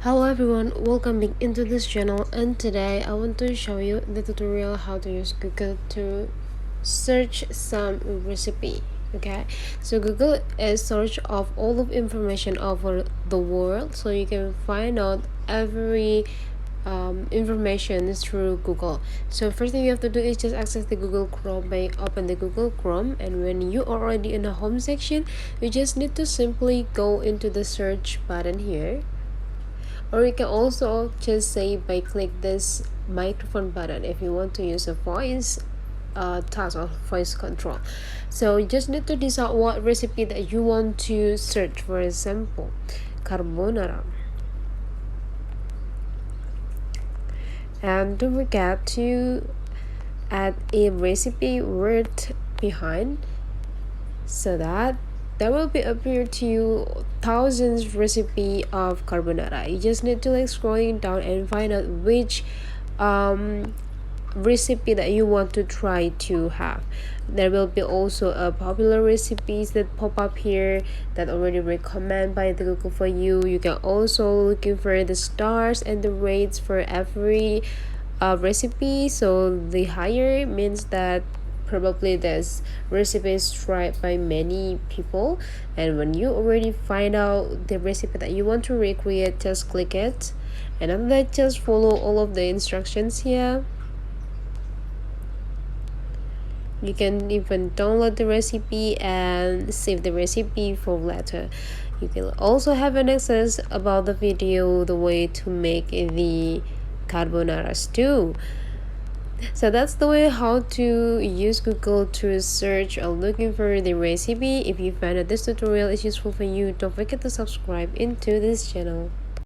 Hello everyone, welcome back into this channel, and today I want to show you the tutorial how to use Google to search some recipe. Okay, so Google is search of all of information over the world, so you can find out every information through Google. So first thing you have to do is just access the Google Chrome by open the Google Chrome, and when you are already in the home section, you just need to simply go into the search button here, or you can also just say by click this microphone button if you want to use a voice task or voice control. So you just need to decide what recipe that you want to search. For example, carbonara, and don't forget to add a recipe word behind, so that there will be appear to you thousands recipe of carbonara. You just need to scrolling down and find out which recipe that you want to try to have. There will be also a popular recipes that pop up here that already recommended by the Google for you. You can also looking for the stars and the rates for every recipe. So the higher means that probably this recipe is tried by many people, and when you already find out the recipe that you want to recreate, just click it, and after that just follow all of the instructions here. You can even download the recipe and save the recipe for later. You can also have an access about the video, the way to make the carbonara stew. So that's the way how to use Google to search or looking for the recipe. If you find that this tutorial is useful for you, don't forget to subscribe into this channel.